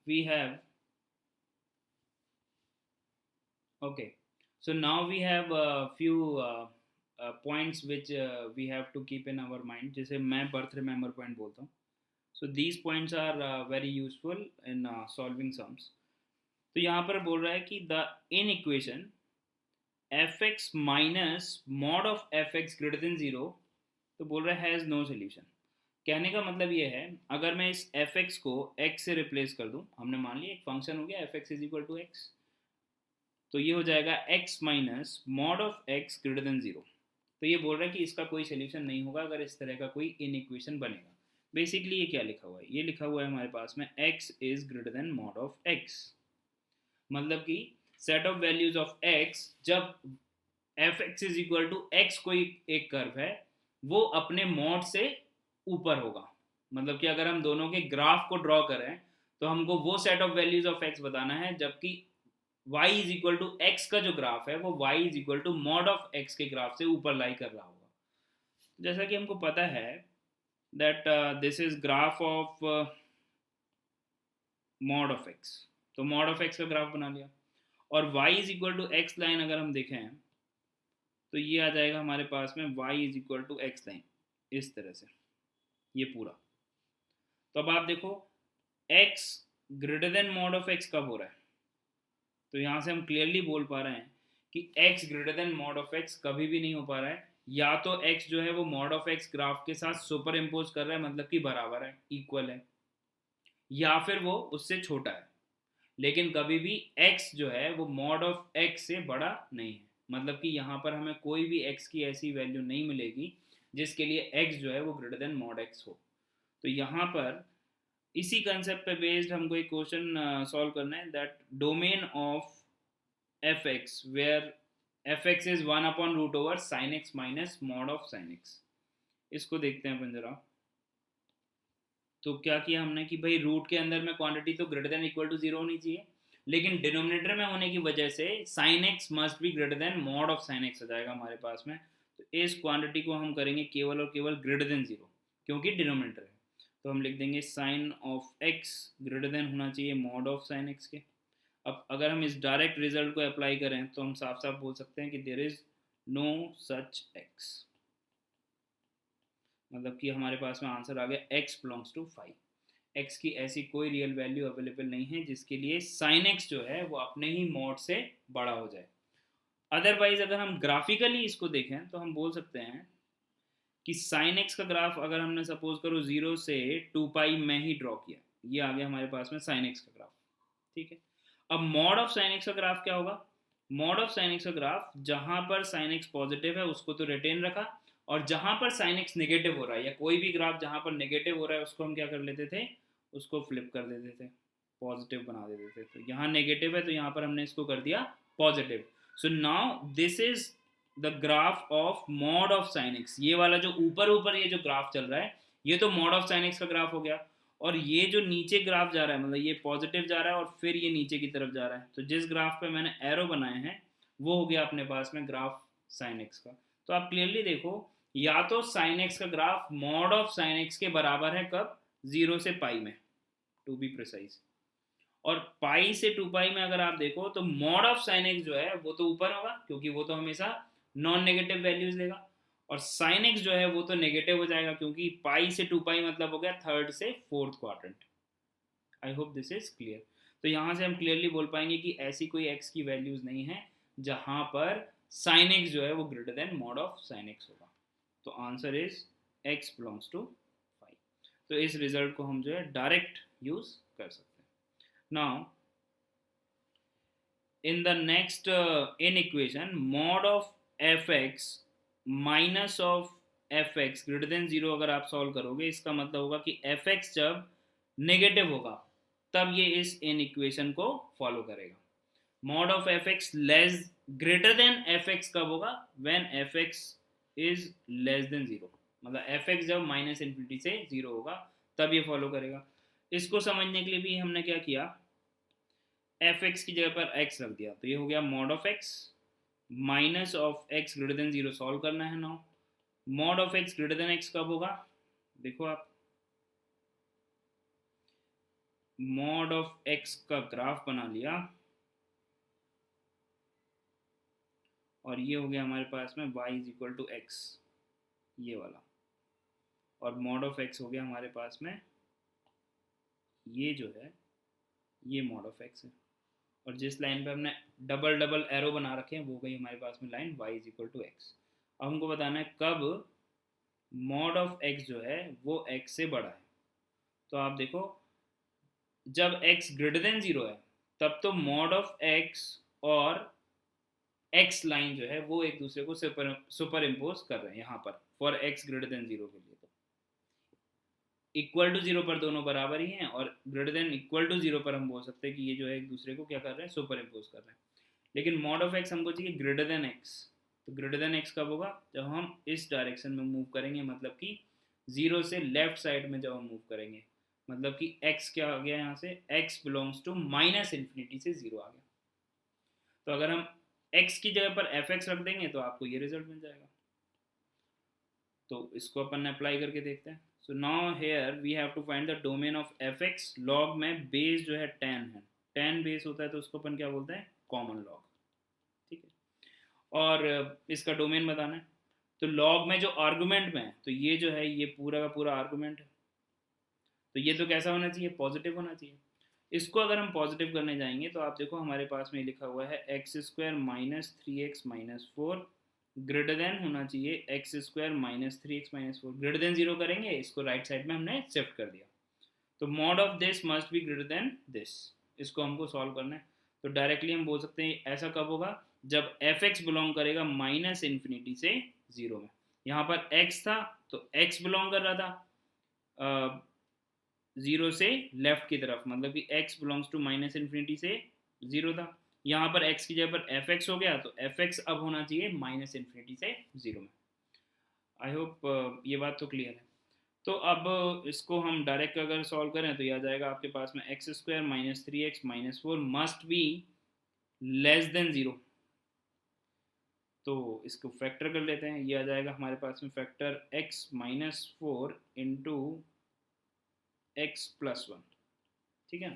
we have okay, so now we have a few points which we have to keep in our mind. जैसे मैं birth remember point बोलता हूँ. So these points are very useful in solving sums. तो यहाँ पर बोल रहा है कि the in equation fx minus mod of fx greater than 0, तो बोल रहा है हैज़ नो सोल्यूशन. कहने का मतलब ये है, अगर मैं इस fx को x से रिप्लेस कर दूं, हमने मान लिया एक फंक्शन हो गया fx is equal to x, तो ये हो जाएगा x minus mod of x greater than 0. तो ये बोल रहा है कि इसका कोई सोल्यूशन नहीं होगा अगर इस तरह का कोई इन इक्वेशन बनेगा. बेसिकली ये क्या लिखा हुआ है, ये लिखा हुआ है हमारे पास में x is greater than mod of x. मतलब कि set of values of x, जब fx is equal to x कोई एक कर्व है, वो अपने मॉड से ऊपर होगा. मतलब कि अगर हम दोनों के ग्राफ को ड्रॉ करें तो हमको वो set of values of x बताना है, जबकि y is equal to x का जो ग्राफ है वो y is equal to mod of x के ग्राफ से ऊपर लाई कर रहा होगा. जैसा कि हमको पता है that this is graph of mod of x, तो मॉड ऑफ x का ग्राफ बना लिया. और y is equal to x line अगर हम देखें तो ये आ जाएगा हमारे पास में y is equal to x line इस तरह से, ये पूरा. तो अब आप देखो x greater than mod of x कब हो रहा है, तो यहाँ से हम क्लियरली बोल पा रहे हैं कि x greater than mod of x कभी भी नहीं हो पा रहा है. या तो x जो है वो मॉड ऑफ x ग्राफ के साथ सुपर इम्पोज कर रहा है, मतलब कि बराबर है, इक्वल है, या फिर वो उससे छोटा है. लेकिन कभी भी x जो है वो मॉड ऑफ x से बड़ा नहीं है. मतलब कि यहाँ पर हमें कोई भी x की ऐसी वैल्यू नहीं मिलेगी जिसके लिए x जो है वो ग्रेटर देन मॉड x हो. तो यहाँ पर इसी कंसेप्ट पे बेस्ड हमको एक क्वेश्चन सॉल्व करना है, that domain of fx where fx is 1 upon root over sine x minus mod of sine x. इसको देखते हैं अपन जरा. तो क्या किया हमने कि भाई रूट के अंदर में क्वांटिटी तो ग्रेटर देन इक्वल टू 0 होनी चाहिए, लेकिन डिनोमिनेटर में होने की वजह से sine x must be greater than mod of sine x हो जाएगा हमारे पास में. तो इस क्वांटिटी को हम करेंगे केवल और केवल ग्रेटर देन 0, क्योंकि डिनोमिनेटर है. तो हम लिख देंगे sine of x greater than होना चाहिए मॉड ऑफ साइन x के. अब अगर हम इस डायरेक्ट रिजल्ट को अप्लाई करें तो हम साफ साफ बोल सकते हैं कि there is no such x. मतलब कि हमारे पास में आंसर आ गया x बिलोंग्स टू 5. x की ऐसी कोई रियल वैल्यू अवेलेबल नहीं है जिसके लिए साइन x जो है वो अपने ही मॉड से बड़ा हो जाए. अदरवाइज अगर हम ग्राफिकली इसको देखें तो हम बोल सकते हैं कि साइन x का ग्राफ अगर हमने सपोज करो 0 से 2 पाई में ही ड्रॉ किया, ये आ गया हमारे पास में साइन x का ग्राफ. ठीक है. अब मॉड ऑफ साइन x का ग्राफ क्या होगा, मॉड ऑफ साइन x का ग्राफ जहां पर साइन x पॉजिटिव है उसको तो रिटेन रखा, और जहां पर साइन x नेगेटिव हो रहा है, या कोई भी ग्राफ जहां पर नेगेटिव हो रहा है उसको हम क्या कर लेते थे, उसको फ्लिप कर देते थे, पॉजिटिव बना देते थे. तो यहाँ नेगेटिव है तो यहाँ पर हमने इसको कर दिया positive. So now this is the graph of mod of sine x. ये वाला जो ऊपर ऊपर ये जो ग्राफ चल रहा है ये तो मॉड ऑफ साइन x का ग्राफ हो गया, और ये जो नीचे ग्राफ जा रहा है मतलब ये पॉजिटिव जा रहा है और फिर ये नीचे की तरफ जा रहा है. तो जिस ग्राफ पे मैंने एरो बनाए हैं वो हो गया अपने पास में ग्राफ साइन एक्स का. तो आप क्लियरली देखो, या तो साइन एक्स का graph mod of sine x के बराबर है कब, 0 से पाई में, टू बी प्रिसाइज. और पाई से 2 पाई में अगर आप देखो तो मॉड ऑफ साइन एक्स जो है वो तो ऊपर होगा, क्योंकि वो तो हमेशा नॉन नेगेटिव वैल्यूज लेगा. और साइन एक्स जो है वो तो नेगेटिव हो जाएगा, क्योंकि पाई से 2 पाई मतलब हो गया थर्ड से fourth quadrant. I hope this is clear. तो यहाँ से हम क्लियरली बोल पाएंगे कि ऐसी कोई एक्स की वैल्यूज नहीं है जहाँ पर साइन एक्स जो है वो greater than mod of sine x होगा. तो answer is x belongs to 5. तो इस रिजल्ट को हम जो है डायरेक्ट यूज कर सकते हैं. Now in the next in equation mod of fx minus of fx greater than 0 अगर आप सॉल्व करोगे, इसका मतलब होगा कि fx जब नेगेटिव होगा तब ये इस इन इक्वेशन को फॉलो करेगा. Mod of fx less greater than fx कब होगा, when fx is less than 0. मतलब fx जब माइनस इन्फिनिटी से 0 होगा तब ये फॉलो करेगा. इसको समझने के लिए भी हमने क्या किया, एफ एक्स की जगह पर एक्स रख दिया, तो ये हो गया mod of x minus of x greater than 0 solve करना है. Now mod of x greater then x कब होगा, देखो आप मॉड ऑफ एक्स का ग्राफ बना लिया, और ये हो गया हमारे पास में y is equal to x, ये वाला, और मॉड ऑफ एक्स हो गया हमारे पास में ये जो है ये मॉड ऑफ एक्स है, और जिस लाइन पे हमने डबल डबल एरो बना रखे हैं वो गई हमारे पास में line y is equal to x. अब हमको बताना है कब मॉड ऑफ एक्स जो है वो x से बड़ा है। तो आप देखो जब x ग्रेटर देन 0 है तब तो मॉड ऑफ x और x लाइन जो है वो एक दूसरे को सुपर इम्पोज कर रहे हैं यहाँ पर फॉर x ग्रेटर देन 0 के लिए। तो इक्वल टू 0 पर दोनों बराबर ही हैं, और ग्रेटर देन इक्वल टू 0 पर हम बोल सकते हैं कि ये जो है एक दूसरे को क्या कर रहे हैं, सुपर इम्पोज कर रहे हैं। लेकिन मॉड ऑफ एक्स हमको चाहिए ग्रेटर देन एक्स। तो ग्रेटर देन एक्स कब होगा, जब हम इस डायरेक्शन में मूव करेंगे, मतलब कि 0 से लेफ्ट साइड में जब हम मूव करेंगे, मतलब कि x क्या आ गया यहाँ से, x belongs to minus infinity से 0 आ गया। तो अगर हम x की जगह पर fx रख देंगे तो आपको ये रिजल्ट मिल जाएगा। तो इसको अपन अप्लाई करके देखते हैं। So now here we have to find the domain of fx। Log में बेस जो है 10 है, 10 बेस होता है तो उसको अपन क्या बोलते हैं, कॉमन लॉग, ठीक है। और इसका डोमेन बताना है, तो लॉग में जो आर्गुमेंट में है तो ये जो है ये पूरा का पूरा आर्गुमेंट है, तो ये तो कैसा होना चाहिए, पॉजिटिव होना चाहिए। इसको अगर हम पॉजिटिव करने जाएंगे तो आप देखो हमारे पास में लिखा हुआ है x square minus 3x minus 4 greater than होना चाहिए x square minus 3x minus 4। Greater than 0 करेंगे, इसको राइट साइड में हमने शिफ्ट कर दिया, तो mod of this must be greater then this. इसको हमको सॉल्व करना है, तो डायरेक्टली हम बोल सकते हैं ऐसा कब होगा, जब एफ एक्स बिलोंग करेगा माइनस इन्फिनिटी से 0 में। यहाँ पर x था तो x बिलोंग कर रहा था 0 से लेफ्ट की तरफ, मतलब कि x belongs to minus infinity से 0 था। यहाँ पर x की जगह पर एफ एक्स हो गया, तो एफ एक्स अब होना चाहिए माइनस इन्फिनिटी से 0 में। आई होप ये बात तो क्लियर है। तो अब इसको हम डायरेक्ट अगर सॉल्व करें तो ये आ जाएगा आपके पास में x square minus 3x minus 4 must be less than 0। तो इसको फैक्टर कर लेते हैं, ये आ जाएगा हमारे पास में factor x minus 4 into x plus 1, ठीक है।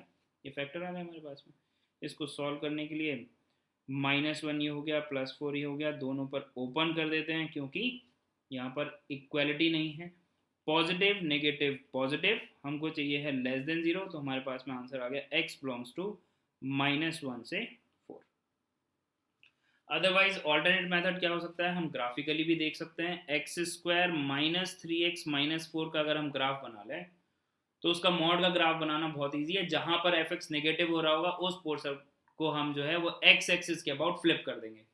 ये फैक्टर आ गया हमारे पास में। इसको सॉल्व करने के लिए -1 ये हो गया, +4 ये हो गया, दोनों पर ओपन कर देते हैं क्योंकि यहाँ पर इक्वालिटी नहीं है। पॉजिटिव नेगेटिव पॉजिटिव हमको चाहिए है लेस देन 0, तो हमारे पास में आंसर आ गया x बिलोंग्स टू -1 से 4। अदरवाइज ऑल्टरनेट मेथड क्या हो सकता है, हम ग्राफिकली भी देख सकते हैं। X square minus 3x minus 4 का अगर हम ग्राफ बना लें तो उसका मॉड का ग्राफ बनाना बहुत ईजी है। जहां पर एफ एक्स नेगेटिव हो रहा होगा उस पोर्शन को हम जो है वो एक्स एक्सिस के अबाउट फ्लिप कर देंगे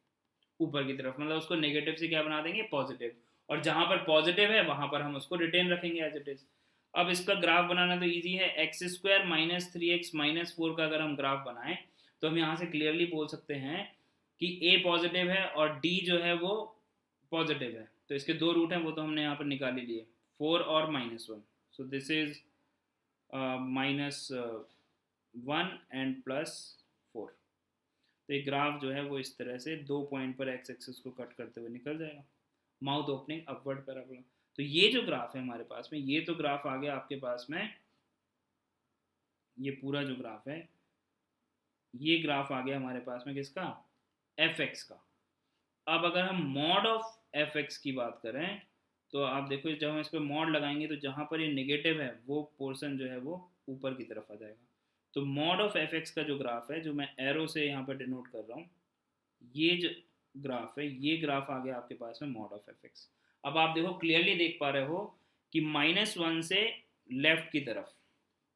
ऊपर की तरफ, मतलब उसको नेगेटिव से क्या बना देंगे, पॉजिटिव। और जहां पर पॉजिटिव है वहां पर हम उसको रिटेन रखेंगे एज इट इज। अब इसका ग्राफ बनाना तो ईजी है। X square minus 3x minus 4 का अगर हम ग्राफ बनाएं तो हम यहाँ से क्लियरली बोल सकते हैं कि a पॉजिटिव है और d जो है वो पॉजिटिव है। तो इसके दो रूट हैं, वो तो हमने यहाँ पर निकाल ही लिए, 4 और -1। सो दिस इज -1 एंड +4। तो ये ग्राफ जो है वो इस तरह से 2 पॉइंट पर एक्स एक्सिस को कट करते हुए निकल जाएगा, माउथ ओपनिंग अपवर्ड पैराबोला। तो ये जो ग्राफ है हमारे पास में, ये तो ग्राफ आ गया आपके पास में, ये पूरा जो ग्राफ है ये ग्राफ आ गया हमारे पास में किसका, एफ एक्स का। अब अगर हम मॉड ऑफ एफ एक्स की बात करें तो आप देखो जब हम इस पर मॉड लगाएंगे तो जहाँ पर ये नेगेटिव है वो पोर्शन जो है वो ऊपर की तरफ आ जाएगा। तो मॉड ऑफ एफ एक्स का जो ग्राफ है, जो मैं एरो से यहाँ पर डिनोट कर रहा हूँ, ये जो ग्राफ है ये ग्राफ आ गया आपके पास में मॉड ऑफ एफ एक्स। अब आप देखो क्लियरली देख पा रहे हो कि -1 से लेफ्ट की तरफ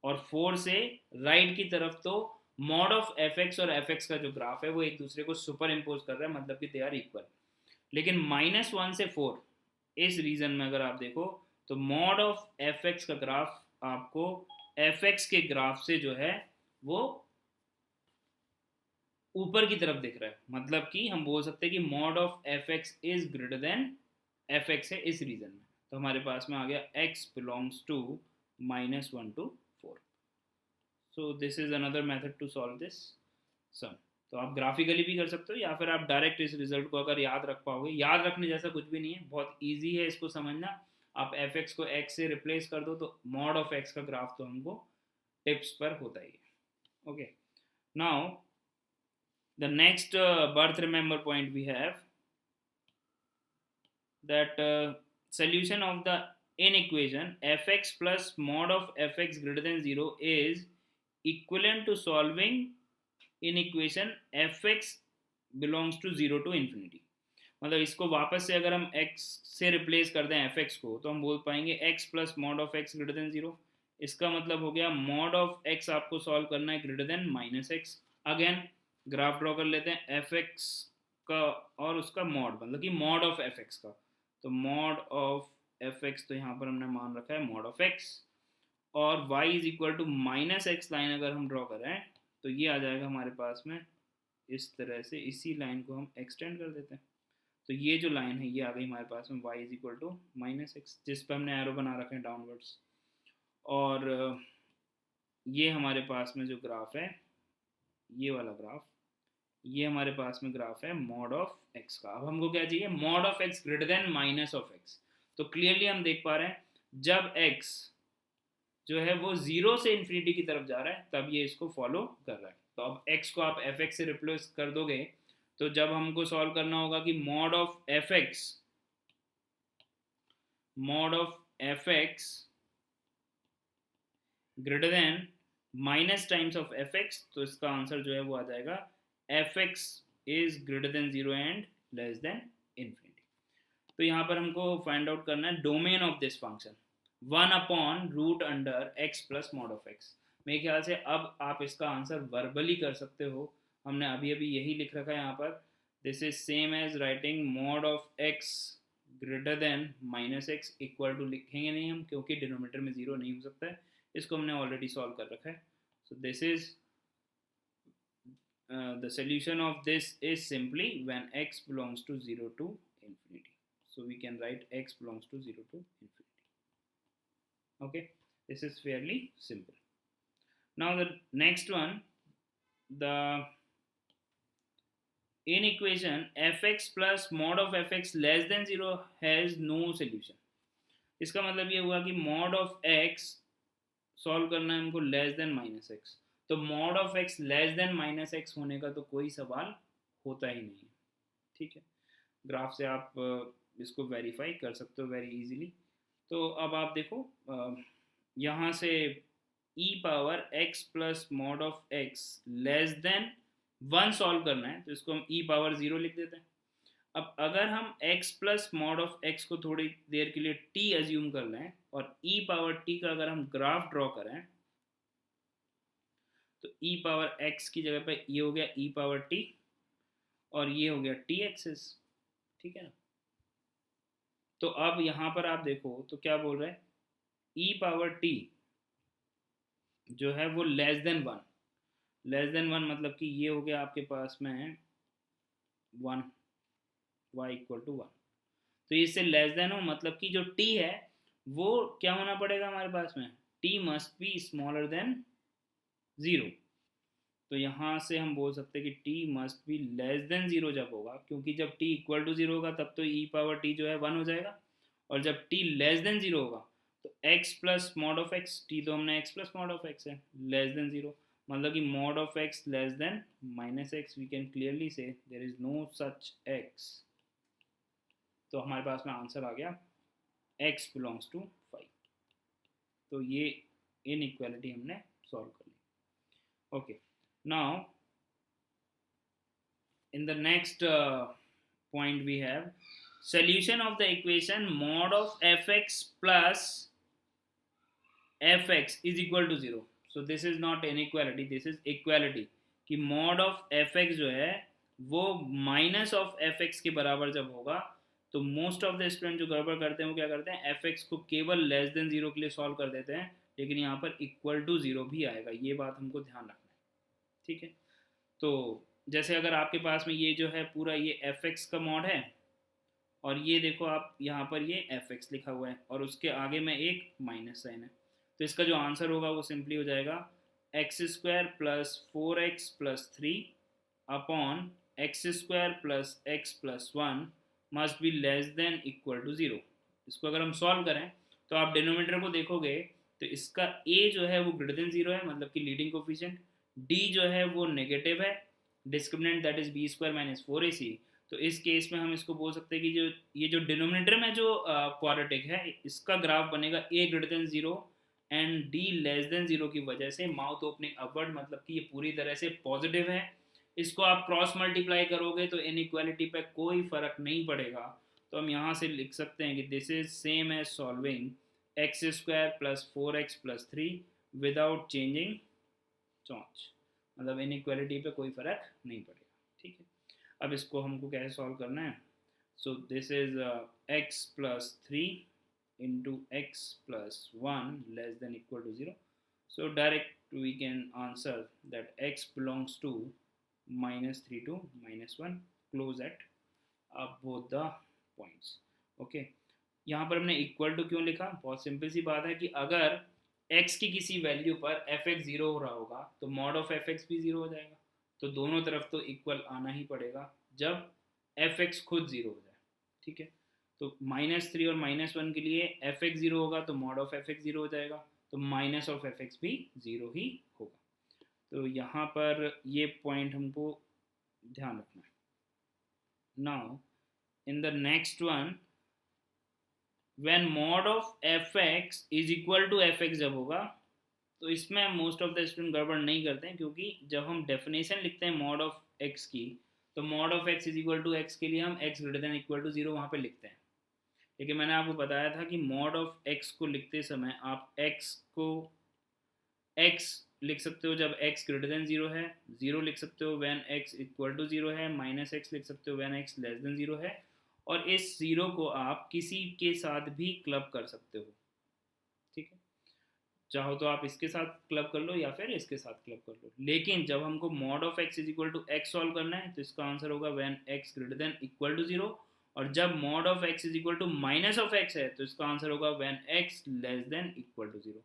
और 4 से राइट की तरफ, तो मॉड ऑफ एफ एक्स और एफ एक्स का जो ग्राफ है वो एक दूसरे को सुपर इम्पोज कर रहा है, मतलब कि दे आर इक्वल। लेकिन -1 से 4 इस रीजन में अगर आप देखो तो मॉड ऑफ एफ एक्स का ग्राफ आपको एफ एक्स के ग्राफ से जो है वो ऊपर की तरफ दिख रहा है, मतलब कि हम बोल सकते हैं कि mod of f x is greater then F x है इस रीजन में। तो हमारे पास में आ गया x belongs to -1 to 4। So this is another method to solve this sum. तो आप ग्राफिकली भी कर सकते हो या फिर आप डायरेक्ट इस रिजल्ट को अगर याद रख पाओगे, याद रखने जैसा कुछ भी नहीं है, बहुत ईजी है इसको समझना। आप एफ एक्स को x से रिप्लेस कर दो तो मॉड ऑफ x का ग्राफ तो हमको टिप्स पर होता ही है। Okay, now the next birth remember point we have that solution of the inequation fx plus mod of fx greater than 0 is equivalent to solving inequation fx belongs to 0 to infinity। मतलब इसको वापस से अगर हम x से replace कर दें fx को तो हम बोल पाएंगे x plus mod of x greater than 0। इसका मतलब हो गया मॉड ऑफ x आपको सॉल्व करना है greater than minus x. Again graph draw कर लेते हैं fx का और उसका मॉड, मतलब कि मॉड ऑफ fx का। तो मॉड ऑफ fx तो यहाँ पर हमने मान रखा है मॉड ऑफ x, और y is equal to minus x line अगर हम ड्रॉ करें तो ये आ जाएगा हमारे पास में इस तरह से। इसी लाइन को हम एक्सटेंड कर देते हैं तो ये जो लाइन है ये आ गई हमारे पास में y is equal to minus x, जिस पर हमने एरो बना रखे हैं डाउनवर्ड्स। और ये हमारे पास में जो ग्राफ है, ये वाला ग्राफ, ये हमारे पास में ग्राफ है मॉड ऑफ एक्स का। अब हमको क्या चाहिए, mod of x greater than minus of x. तो क्लियरली हम देख पा रहे हैं जब एक्स जो है वो जीरो से इन्फिनिटी की तरफ जा रहा है तब ये इसको फॉलो कर रहा है। तो अब एक्स को आप एफ एक्स से रिप्लेस कर दोगे तो जब हमको सॉल्व करना होगा कि mod of f x greater than minus times of f x, तो इसका आंसर जो है वो आ जाएगा f x is greater than zero and less than infinity. तो यहाँ पर हमको फाइंड आउट करना है domain of this function 1 upon root under x plus mod of x. मेरे ख्याल से अब आप इसका आंसर वर्बली कर सकते हो। हमने अभी अभी यही लिख रखा है यहाँ पर, this is same as writing mod of x greater than minus x equal to लिखेंगे नहीं हम, क्योंकि डिनोमिनेटर में जीरो नहीं हो सकता है। इसको हमने ऑलरेडी सॉल्व कर रखा है। So this is the solution of this is simply when x belongs to 0 to infinity. So we can write x belongs to 0 to infinity. Okay, this is fairly simple. Now the next one, the inequation fx plus mod of fx less than 0 has no solution. इसका मतलब ये हुआ कि mod of x solve करना है हमको less than minus x. तो mod of x less than minus x होने का तो कोई सवाल होता ही नहीं है। ठीक है, ग्राफ से आप इसको वेरीफाई कर सकते हो वेरी इजीली। तो अब आप देखो यहाँ से e power x plus mod of x less then 1 solve करना है, तो इसको हम e पावर 0 लिख देते हैं। अब अगर हम x plus mod of x को थोड़ी देर के लिए t एज्यूम कर लें और e पावर t का अगर हम ग्राफ ड्रॉ करें तो e पावर x की जगह पे ये हो गया e पावर t और ये हो गया t एक्सिस। ठीक है ना, तो अब यहाँ पर आप देखो तो क्या बोल रहे हैं, e पावर t जो है वो लेस देन 1, लेस देन 1 मतलब कि ये हो गया आपके पास में 1, y इक्वल टू 1। तो इससे लेस देन हो मतलब कि जो t है वो क्या होना पड़ेगा हमारे पास में, t must be smaller than 0। तो यहाँ से हम बोल सकते हैं कि t must be less than 0 जब होगा, क्योंकि जब t इक्वल टू 0 होगा तब तो e पावर t जो है 1 हो जाएगा, और जब t लेस देन 0 होगा तो x plus mod of x, t तो हमने x plus mod of x है, लेस देन 0 मतलब कि mod of x less than minus x. We can clearly see there is no such x। तो हमारे पास में आंसर आ गया x बिलोंग्स टू 5। तो ये इनइक्वालिटी हमने सॉल्व कर ली। Okay, now in the next point we have solution of the equation mod of fx plus fx is equal to 0. so this is not inequality, this is equality कि mod of fx जो है वो minus of fx के बराबर जब होगा तो most of the student जो गड़बड़ करते हैं वो क्या करते हैं, fx को केवल लेस देन 0 के लिए सॉल्व कर देते हैं, लेकिन यहाँ पर इक्वल टू 0 भी आएगा, ये बात हमको ध्यान रखना है। ठीक है, तो जैसे अगर आपके पास में ये जो है पूरा ये एफ एक्स का मॉड है और ये देखो आप यहाँ पर ये एफ एक्स लिखा हुआ है और उसके आगे में एक माइनस साइन है, तो इसका जो आंसर होगा वो सिंपली हो जाएगा x square plus 4x plus 3 upon x square plus x plus 1 must be less than equal to 0। इसको अगर हम सॉल्व करें तो आप डिनोमिनेटर को देखोगे तो इसका a जो है वो ग्रेटर देन 0 है, मतलब कि लीडिंग कोफिशिएंट, d जो है वो नेगेटिव है, discriminant that is b square minus 4ac। तो इस केस में हम इसको बोल सकते हैं कि जो ये जो डिनोमिनेटर में जो क्वाड्रेटिक है इसका ग्राफ बनेगा a greater than 0 and d less than 0 की वजह से माउथ ओपनिंग अपवर्ड, मतलब कि ये पूरी तरह से पॉजिटिव है। इसको आप क्रॉस मल्टीप्लाई करोगे तो इनइक्वालिटी पे कोई फर्क नहीं पड़ेगा। तो हम यहाँ से लिख सकते हैं कि this is same as solving x square plus 4x plus 3 without changing चॉन्च, मतलब इनइक्वालिटी पे कोई फर्क नहीं पड़ेगा। ठीक है, अब इसको हमको कैसे सॉल्व करना है? So this is x plus 3 into x plus 1 less than equal to 0. So direct we can answer that x belongs to minus 3 to minus 1 close at both the points. Okay, यहाँ पर हमने equal to क्यों लिखा? बहुत simple सी बात है कि अगर x की किसी वैल्यू पर fx जीरो हो रहा होगा तो मॉड ऑफ fx भी जीरो हो जाएगा, तो दोनों तरफ तो इक्वल आना ही पड़ेगा जब fx खुद जीरो हो जाए। ठीक है, तो -3 और -1 के लिए fx जीरो होगा तो मॉड ऑफ fx जीरो हो जाएगा, तो माइनस ऑफ fx भी जीरो ही होगा। तो यहाँ पर ये पॉइंट हमको ध्यान रखना है। Now in the next one, when mod of fx is equal to fx जब होगा, तो इसमें मोस्ट ऑफ द स्टूडेंट गड़बड़ नहीं करते हैं, क्योंकि जब हम डेफिनेशन लिखते हैं मॉड ऑफ x की, तो mod of x is equal to x के लिए हम x greater than equal to 0 वहाँ पे लिखते हैं। लेकिन मैंने आपको बताया था कि मॉड ऑफ x को लिखते समय आप x को x लिख सकते हो जब x ग्रेटर देन 0 है, 0 लिख सकते हो व्हेन x इक्वल टू 0 है, -x लिख सकते हो व्हेन x लेस देन 0 है, और इस 0 को आप किसी के साथ भी क्लब कर सकते हो। ठीक है, चाहो तो आप इसके साथ क्लब कर लो या फिर इसके साथ क्लब कर लो, लेकिन जब हमको mod of x is equal to x solve करना है तो इसका आंसर होगा when x greater than equal to 0, और जब mod of x is equal to minus of x है तो इसका आंसर होगा when x less than equal to 0।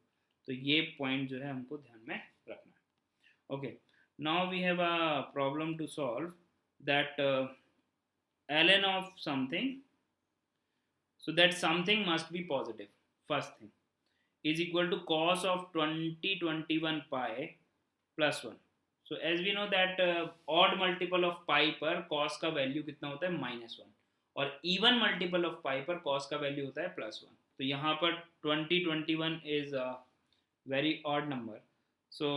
तो ये पॉइंट जो है हमको ध्यान में रखना है। Okay, now we have a problem to solve that ln of something, so that something must be positive, first thing, is equal to cos of 2021 pi plus 1. So as we know that odd multiple of pi पर cos का value कितना होता है? -1, और even multiple of पाई पर cos का value होता है +1। तो यहाँ पर 2021 is a very odd number, so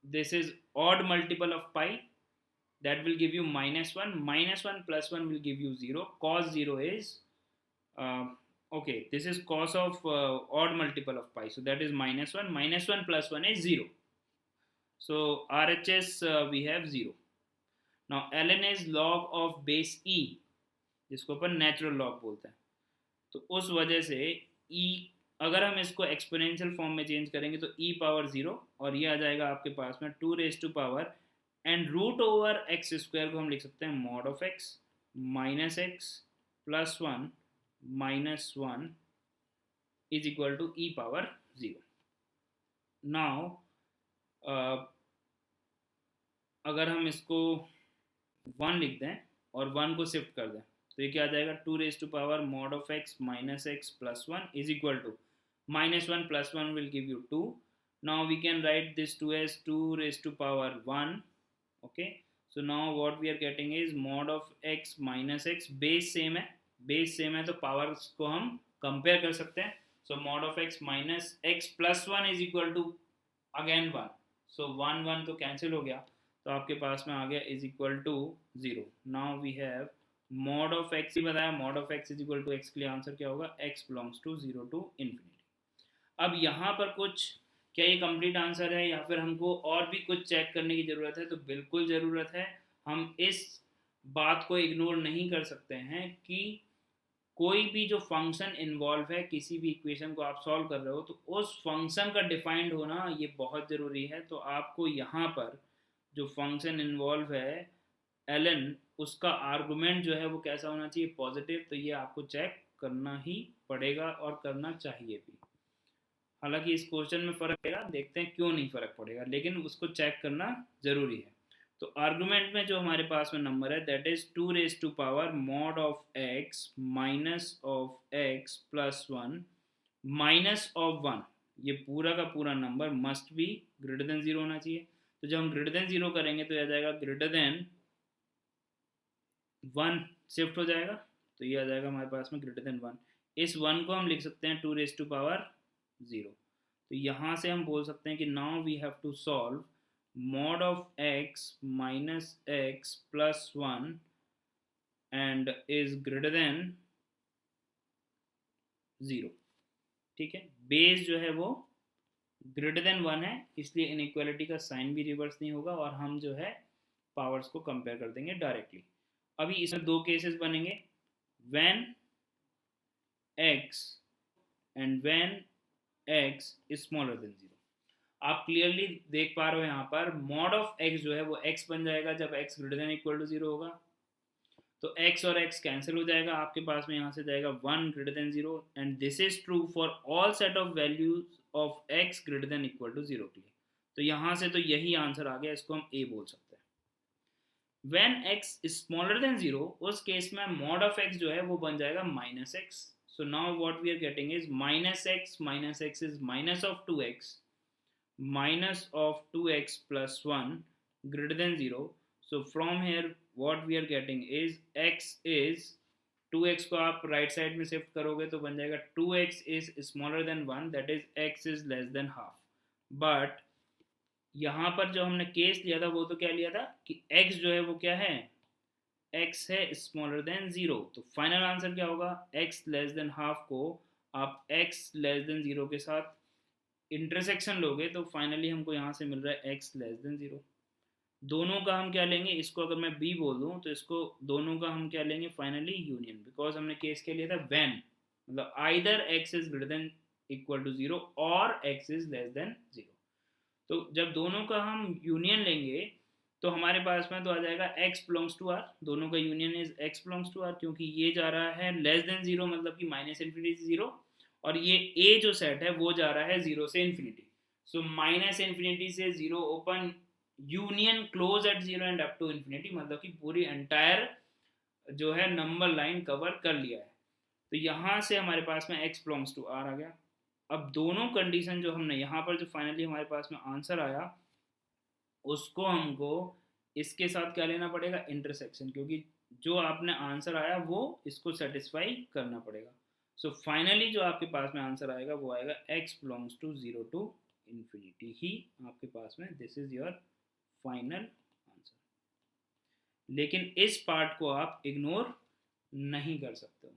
this is odd multiple of pi, that will give you -1, -1 plus 1 will give you 0, cos 0 is okay, this is cos of odd multiple of pi, so that is -1, -1 plus 1 is 0, so RHS we have 0. now ln is log of base e, जिसको अपन natural log बोलते हैं, तो उस वजह से e अगर हम इसको एक्सपोनेंशियल फॉर्म में चेंज करेंगे तो e पावर 0, और ये आ जाएगा आपके पास में 2 raise to power, and root over x square को हम लिख सकते हैं mod of x minus x plus 1 minus 1 is equal to e power 0। Now अगर हम इसको 1 लिख दें और 1 को शिफ्ट कर दें तो ये क्या आ जाएगा? 2 raise to power mod of x minus x plus 1 is equal to -1 plus 1 will give you 2. now we can write this 2 as 2 raised to power 1. okay, so now what we are getting is mod of x minus x, base same है तो powers को हम compare कर सकते हैं। so mod of x minus x plus 1 is equal to again 1, so 1 1 तो cancel हो गया, तो आपके पास में आ गया is equal to 0। Now we have mod of x ही बताया, mod of x is equal to x के लिए आंसर क्या होगा? x belongs to 0 to infinity। अब यहाँ पर कुछ, क्या ये कंप्लीट आंसर है या फिर हमको और भी कुछ चेक करने की ज़रूरत है? तो बिल्कुल ज़रूरत है। हम इस बात को इग्नोर नहीं कर सकते हैं कि कोई भी जो फंक्शन इन्वॉल्व है, किसी भी इक्वेशन को आप सॉल्व कर रहे हो, तो उस फंक्शन का डिफाइंड होना ये बहुत ज़रूरी है। तो आपको यहाँ पर जो फंक्शन इन्वॉल्व है ln, उसका आर्गुमेंट जो है वो कैसा होना चाहिए? पॉजिटिव। तो ये आपको चेक करना ही पड़ेगा और करना चाहिए भी। हालांकि इस क्वेश्चन में फ़र्क पड़ेगा, देखते हैं क्यों नहीं फ़र्क पड़ेगा, लेकिन उसको चेक करना ज़रूरी है। तो आर्गुमेंट में जो हमारे पास में नंबर है that is 2 raised to power mod of x minus of x plus 1 minus of 1, ये पूरा का पूरा number must be greater than 0 होना चाहिए। तो जब हम ग्रेटर देन 0 करेंगे तो यह आ जाएगा ग्रेटर देन 1 शिफ्ट हो जाएगा, तो ये आ जाएगा हमारे पास में ग्रेटर देन 1। इस 1 को हम लिख सकते हैं 2⁻⁴। तो यहाँ से हम बोल सकते हैं कि now we have to solve mod of x minus x plus 1 and is greater than 0। ठीक है, बेस जो है वो ग्रेटर देन 1 है, इसलिए इनइक्वालिटी का साइन भी रिवर्स नहीं होगा और हम जो है पावर्स को कंपेयर कर देंगे डायरेक्टली। अभी इसमें दो केसेस बनेंगे, when x and when x is smaller than 0। आप क्लियरली देख पा रहे हो यहाँ पर मॉड ऑफ x जो है वो x बन जाएगा जब x greater than equal to 0 होगा। तो x और x कैंसिल हो जाएगा, आपके पास में यहाँ से जाएगा 1 greater than 0 and this is true for all set of values of x greater than equal to 0 के लिए। तो यहाँ से तो यही आंसर आ गया, इसको हम a बोल सकते हैं। When x is smaller than 0, उस केस में mod of x जो है वो बन जाएगा minus x। So now what we are getting is minus x is minus of 2x, minus of 2x plus 1 greater than 0। So from here what we are getting is x is 2x को आप right side में shift करोगे तो बन जाएगा 2x is smaller than 1, that is x is less than half। But यहाँ पर जो हमने केस लिया था वो तो क्या लिया था कि x जो है वो क्या है, x है स्मॉलर देन 0। तो फाइनल आंसर क्या होगा, x लेस देन हाफ को आप x लेस देन 0 के साथ इंटरसेक्शन लोगे तो फाइनली हमको यहाँ से मिल रहा है x लेस देन 0। दोनों का हम क्या लेंगे, इसको अगर मैं b बोल दूँ तो इसको दोनों का हम क्या लेंगे फाइनली यूनियन, बिकॉज हमने केस क्या लिया था व्हेन, मतलब either x is greater than equal to 0 और x इज लेस देन 0। तो जब दोनों का हम यूनियन लेंगे तो हमारे पास में तो आ जाएगा x बिलोंग्स टू r, दोनों का union is x belongs to r, क्योंकि ये जा रहा है लेस देन 0 मतलब कि माइनस इन्फिनिटी से 0, और ये a जो सेट है वो जा रहा है 0 से इन्फिनिटी। सो माइनस इन्फिनिटी से 0 open, union close at 0 and up to infinity, मतलब कि पूरी एंटायर जो है नंबर लाइन कवर कर लिया है। तो यहाँ से हमारे पास में x बिलोंग्स टू r आ गया। अब दोनों कंडीशन जो हमने यहाँ पर जो फाइनली हमारे पास में आंसर आया उसको हमको इसके साथ क्या लेना पड़ेगा, इंटरसेक्शन, क्योंकि जो आपने आंसर आया वो इसको सेटिस्फाई करना पड़ेगा। सो फाइनली जो आपके पास में आंसर आएगा वो आएगा x belongs to 0 to infinity ही आपके पास में, this is your final answer. लेकिन इस पार्ट को आप इग्नोर नहीं कर सकते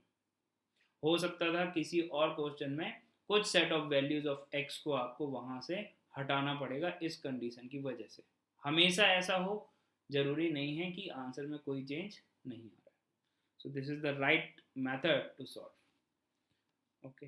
हो सकता था किसी और क्वेश्चन में कुछ set of values of x को आपको वहां से हटाना पड़ेगा इस कंडीशन की वजह से। हमेशा ऐसा हो जरूरी नहीं है कि आंसर में कोई चेंज नहीं आ रहा है। So this is the right method to solve. Okay.